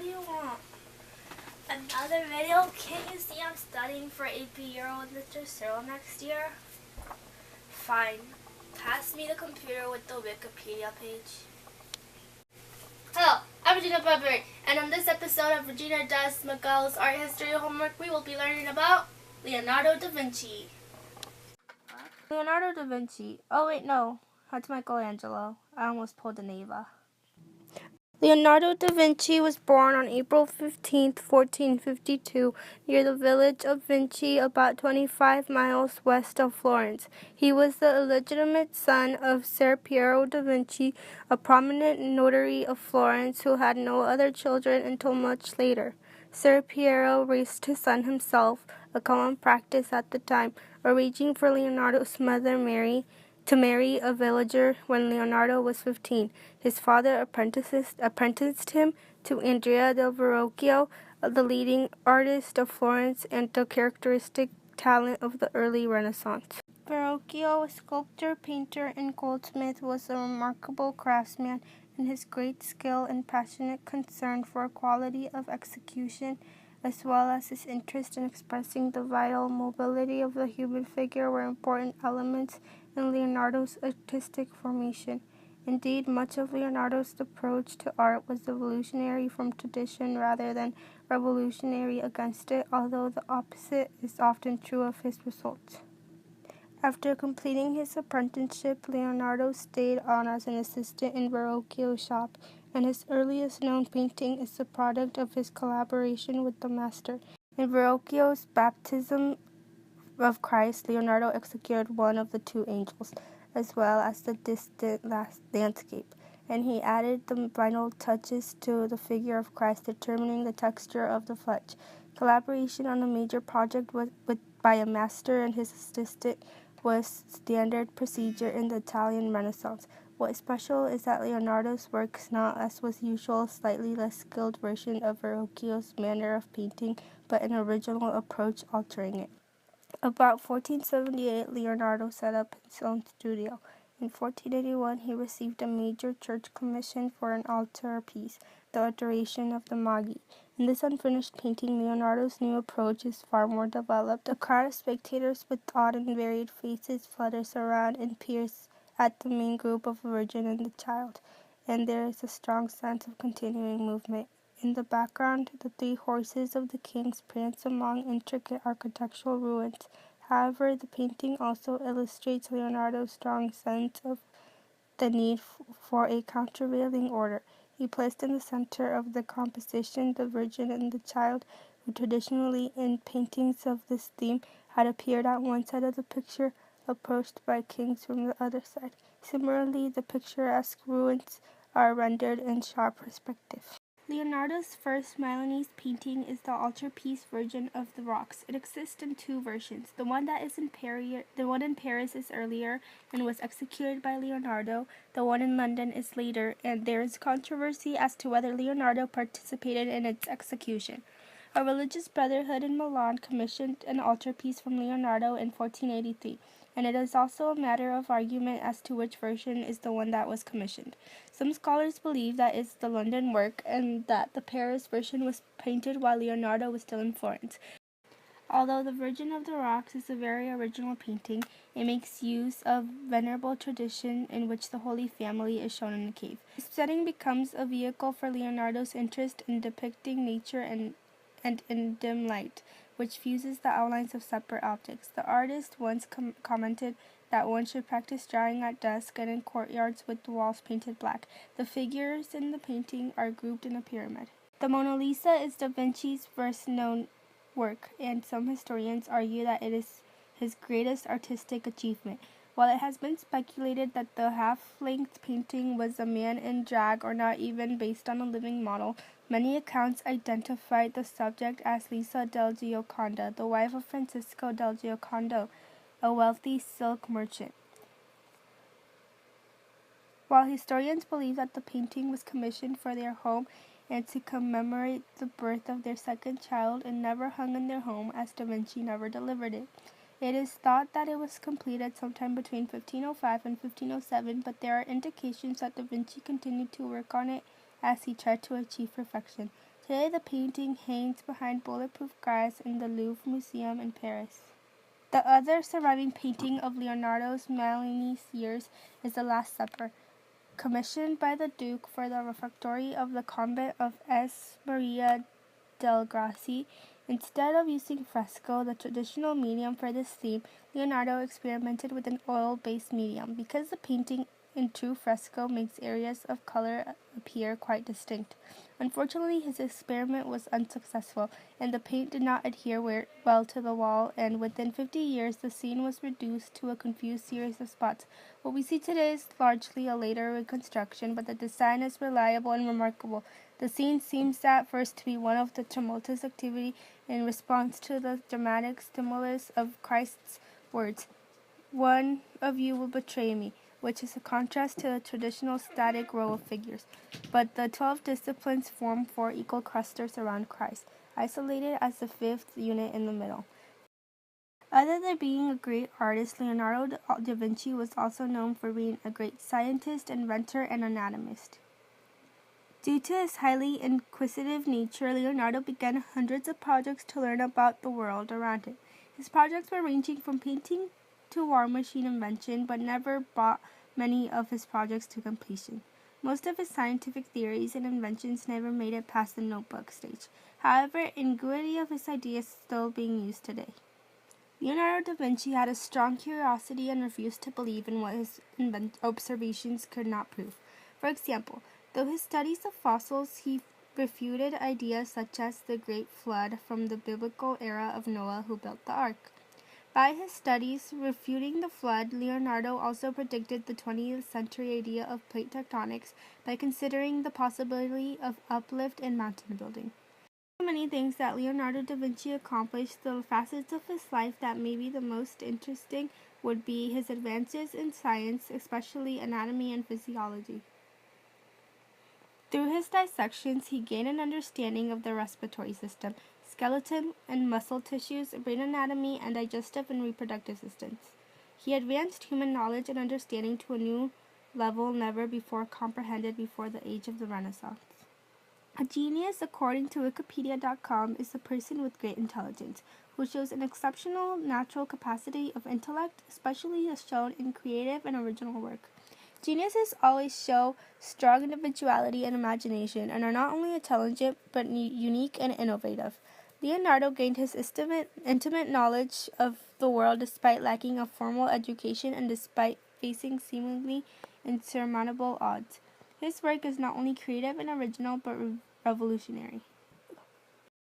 What do you want? Another video? Can't you see I'm studying for AP Euro with Mr. Cyril next year? Fine. Pass me the computer with the Wikipedia page. Hello, I'm Regina Bradbury, and on this episode of Regina Does Miguel's Art History Homework, we will be learning about Leonardo da Vinci. Leonardo da Vinci. Oh wait, no. That's Michelangelo. I almost pulled an Ava. Leonardo da Vinci was born on April 15, 1452, near the village of Vinci, about 25 miles west of Florence. He was the illegitimate son of Ser Piero da Vinci, a prominent notary of Florence who had no other children until much later. Ser Piero raised his son himself, a common practice at the time, arranging for Leonardo's mother to marry a villager when Leonardo was 15. His father apprenticed him to Andrea del Verrocchio, the leading artist of Florence and a characteristic talent of the early Renaissance. Verrocchio, a sculptor, painter, and goldsmith, was a remarkable craftsman, and his great skill and passionate concern for quality of execution, as well as his interest in expressing the vital mobility of the human figure, were important elements in Leonardo's artistic formation. Indeed, much of Leonardo's approach to art was evolutionary from tradition rather than revolutionary against it, although the opposite is often true of his results. After completing his apprenticeship, Leonardo stayed on as an assistant in Verrocchio's shop, and his earliest known painting is the product of his collaboration with the master. In Verrocchio's Baptism of Christ, Leonardo executed one of the two angels, as well as the distant landscape, and he added the final touches to the figure of Christ, determining the texture of the flesh. Collaboration on a major project by a master and his assistant was standard procedure in the Italian Renaissance. What is special is that Leonardo's work is not, as was usual, a slightly less skilled version of Verrocchio's manner of painting, but an original approach altering it. About 1478, Leonardo set up his own studio. In 1481, he received a major church commission for an altar piece, the Adoration of the Magi. In this unfinished painting, Leonardo's new approach is far more developed. A crowd of spectators with odd and varied faces flutters around and peers at the main group of the Virgin and the Child, and there is a strong sense of continuing movement. In the background, the three horses of the kings prance among intricate architectural ruins. However, the painting also illustrates Leonardo's strong sense of the need for a countervailing order. He placed in the center of the composition the Virgin and the Child, who traditionally in paintings of this theme had appeared at one side of the picture, approached by kings from the other side. Similarly, the picturesque ruins are rendered in sharp perspective. Leonardo's first Milanese painting is the altarpiece Virgin of the Rocks. It exists in two versions. The one in Paris is earlier and was executed by Leonardo. The one in London is later, and there is controversy as to whether Leonardo participated in its execution. A religious brotherhood in Milan commissioned an altarpiece from Leonardo in 1483, and it is also a matter of argument as to which version is the one that was commissioned. Some scholars believe that it's the London work and that the Paris version was painted while Leonardo was still in Florence. Although the Virgin of the Rocks is a very original painting, it makes use of venerable tradition in which the Holy Family is shown in a cave. This setting becomes a vehicle for Leonardo's interest in depicting nature and in dim light, which fuses the outlines of separate objects. The artist once commented that one should practice drawing at dusk and in courtyards with the walls painted black. The figures in the painting are grouped in a pyramid. The Mona Lisa is Da Vinci's first known work, and some historians argue that it is his greatest artistic achievement. While it has been speculated that the half-length painting was a man in drag or not even based on a living model, many accounts identified the subject as Lisa del Gioconda, the wife of Francisco del Giocondo, a wealthy silk merchant. While historians believe that the painting was commissioned for their home and to commemorate the birth of their second child and never hung in their home, as Da Vinci never delivered it. It is thought that it was completed sometime between 1505 and 1507, but there are indications that Da Vinci continued to work on it as he tried to achieve perfection. Today, the painting hangs behind bulletproof glass in the Louvre Museum in Paris. The other surviving painting of Leonardo's Milanese years is The Last Supper, commissioned by the Duke for the refectory of the convent of S. Maria del Grassi. Instead of using fresco, the traditional medium for this theme, Leonardo experimented with an oil-based medium. Because the painting in true fresco makes areas of color appear quite distinct. Unfortunately, his experiment was unsuccessful, and the paint did not adhere well to the wall, and within 50 years the scene was reduced to a confused series of spots. What we see today is largely a later reconstruction, but the design is reliable and remarkable. The scene seems at first to be one of the tumultuous activity in response to the dramatic stimulus of Christ's words, "One of you will betray me," which is a contrast to the traditional static row of figures. But the 12 disciplines form 4 equal clusters around Christ, isolated as the 5th unit in the middle. Other than being a great artist, Leonardo da Vinci was also known for being a great scientist, inventor, and anatomist. Due to his highly inquisitive nature, Leonardo began hundreds of projects to learn about the world around him. His projects were ranging from painting to war machine invention, but never brought many of his projects to completion. Most of his scientific theories and inventions never made it past the notebook stage. However, ingenuity of his ideas is still being used today. Leonardo da Vinci had a strong curiosity and refused to believe in what his observations could not prove. For example, though his studies of fossils, he refuted ideas such as the Great Flood from the biblical era of Noah, who built the ark. By his studies refuting the flood, Leonardo also predicted the 20th century idea of plate tectonics by considering the possibility of uplift in mountain building. Many things that Leonardo da Vinci accomplished, the facets of his life that may be the most interesting would be his advances in science, especially anatomy and physiology. Through his dissections, he gained an understanding of the respiratory system, skeleton and muscle tissues, brain anatomy, and digestive and reproductive systems. He advanced human knowledge and understanding to a new level never before comprehended before the age of the Renaissance. A genius, according to Wikipedia.com, is a person with great intelligence, who shows an exceptional natural capacity of intellect, especially as shown in creative and original work. Geniuses always show strong individuality and imagination, and are not only intelligent, but unique and innovative. Leonardo gained his intimate knowledge of the world despite lacking a formal education and despite facing seemingly insurmountable odds. His work is not only creative and original, but revolutionary.